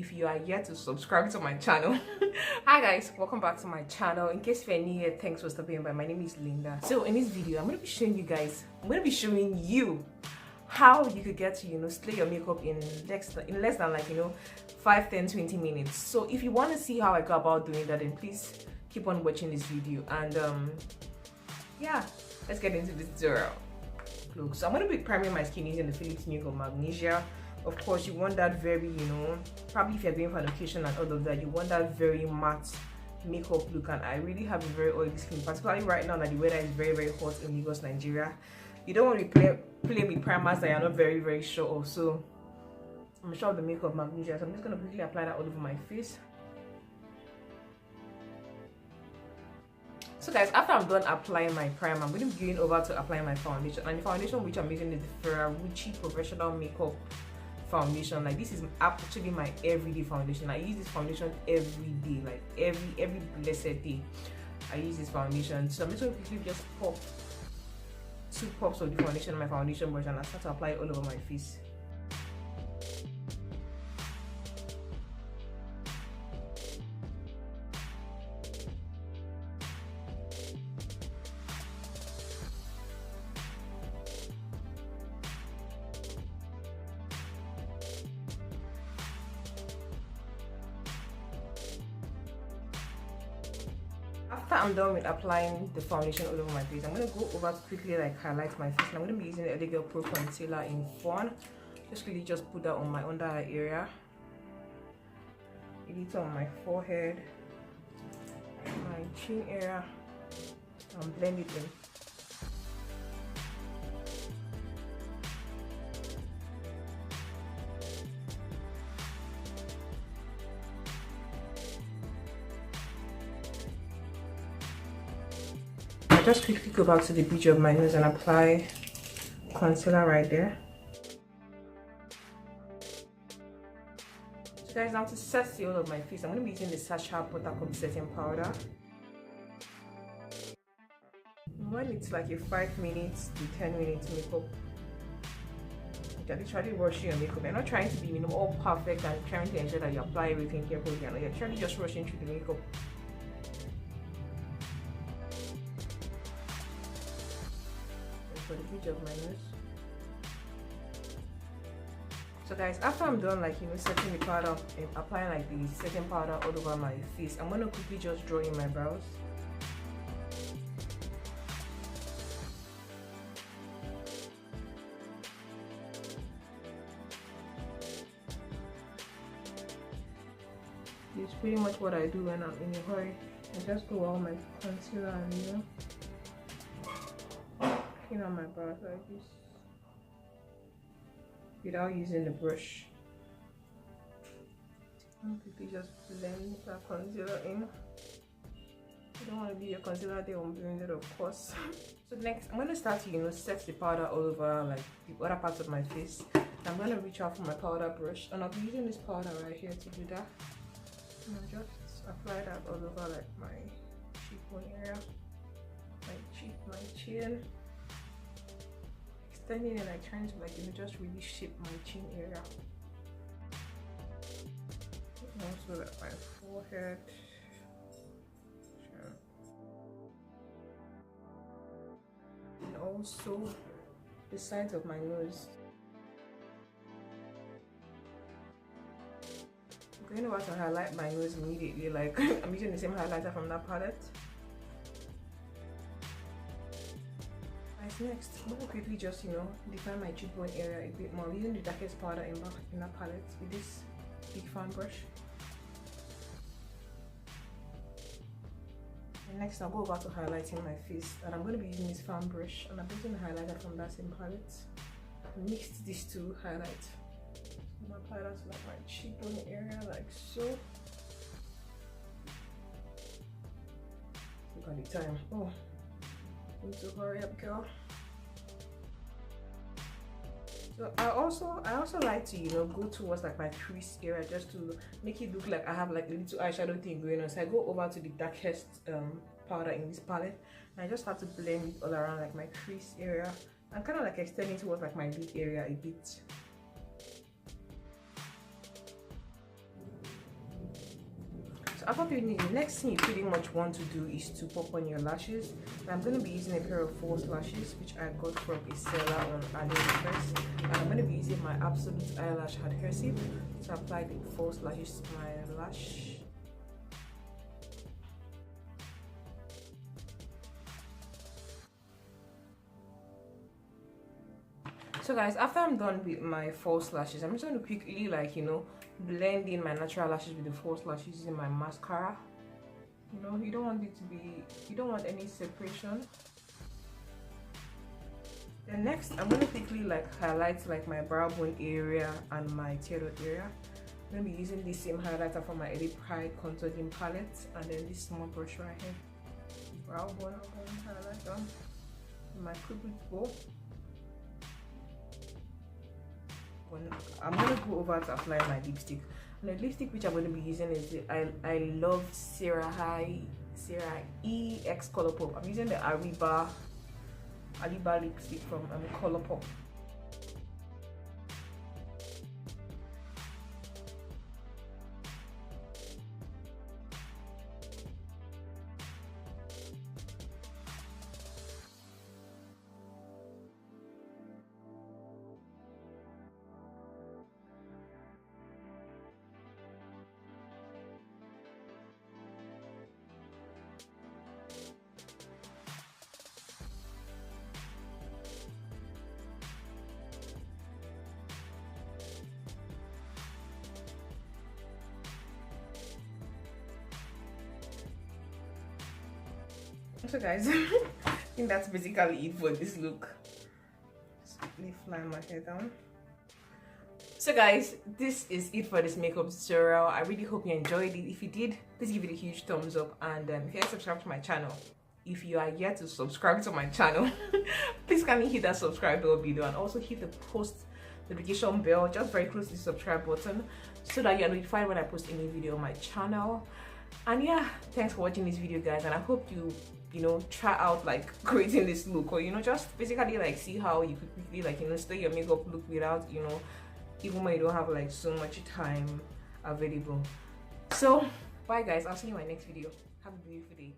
if you are yet to subscribe to my channel. Hi guys, welcome back to my channel. In case you're new here, thanks for stopping by. My name is Linda. So in this video, I'm going to be showing you how you could get to slay your makeup in less than like 5, 10, 20 minutes. So if you want to see how I go about doing that, then please keep on watching this video. And yeah, let's get into this tutorial. Look, so I'm going to be priming my skin using the Philips Makeup Magnesia. Of course, you want that very, probably if you're going for an occasion and all of that, you want that very matte makeup look. And I really have a very oily skin, particularly right now that the weather is very, very hot in Lagos, Nigeria. You don't want to be playing with primers that you're not very, very sure of. So I'm sure of the Makeup Magnesia, so I'm just going to quickly apply that all over my face. So guys, after I'm done applying my primer, I'm going to be going over to apply my foundation. And the foundation which I'm using is the Ferrari Professional Makeup Foundation. Like, this is actually my everyday foundation. I use this foundation every day, like every blessed day I use this foundation. So I'm just going to quickly just pop 2 pops of the foundation on my foundation brush, and I start to apply it all over my face. After I'm done with applying the foundation all over my face, I'm going to go over to quickly like highlight my face. And I'm going to be using the Elegant Pro Concealer in Fawn. Just really just put that on my under eye area, a little on my forehead, my chin area, and blend it in. Just quickly go back to the bridge of my nose and apply concealer right there. So guys, now to set the whole of my face, I'm going to be using the Sacha Buttercup setting powder. When it's like a 5 minutes to 10 minutes makeup, you're literally rushing your makeup. You're not trying to be all perfect and trying to ensure that you apply everything carefully. You're literally just rushing through the makeup. For the bridge of my nose. So guys, after I'm done setting the powder and applying like the setting powder all over my face, I'm going to quickly just draw in my brows. It's pretty much what I do when I'm in a hurry. I just go on my concealer and on my brows like this without using the brush. And quickly just blend that concealer in. You don't want to be a concealer there unblended, of course. So next, I'm going to start to set the powder all over like the other parts of my face. I'm going to reach out for my powder brush, and I'll be using this powder right here to do that. And I'll just apply that all over like my cheekbone area, my cheek, my chin. Extending and like trying to just really shape my chin area. And also like my forehead. Sure. And also the sides of my nose. I'm going over to highlight my nose immediately. Like I'm using the same highlighter from that palette. Next, I'm going to quickly just define my cheekbone area a bit more using the darkest powder in that palette with this big fan brush. And next I'll go over to highlighting my face, and I'm going to be using this fan brush, and I'm using the highlighter from that same palette. I mixed these two highlights. I'm going to apply that to like my cheekbone area like so. Look at the time. Oh, I need to hurry up, girl. So I also like to go towards like my crease area just to make it look like I have like a little eyeshadow thing going on. So I go over to the darkest powder in this palette, and I just start to blend it all around like my crease area. I'm kind of like extending towards like my lid area a bit. So after doing it, the next thing you pretty much want to do is to pop on your lashes. And I'm going to be using a pair of false lashes which I got from a seller on AliExpress. And I'm going to be using my Absolute Eyelash Adhesive to apply the false lashes to my lash. So guys, after I'm done with my false lashes, I'm just going to quickly, like, you know, blend in my natural lashes with the false lashes using my mascara. You know, you don't want it to be, you don't want any separation. Then next, I'm going to quickly like highlight like my brow bone area and my tear duct area. I'm going to be using the same highlighter from my Elite Pride Contour Dim palette, and then this small brush right here. Brow bone highlighter. My cupid bow. I'm going to go over to apply my lipstick. And the lipstick which I'm going to be using is the I love Sarah E X Color Pop. I'm using the Ariba lipstick from Color Pop. So guys, I think that's basically it for this look. Just quickly fly my hair down. So guys, this is it for this makeup tutorial. I really hope you enjoyed it. If you did, please give it a huge thumbs up, and if you are subscribed to my channel, if you are yet to subscribe to my channel, please kindly hit that subscribe bell below, and also hit the post notification bell just very close to the subscribe button so that you are notified when I post a new video on my channel. And yeah, thanks for watching this video guys, and I hope you know, try out like creating this look, or you know, just basically like see how you could quickly like, you know, stay your makeup look without, you know, even when you don't have like so much time available. So bye guys, I'll see you in my next video. Have a beautiful day.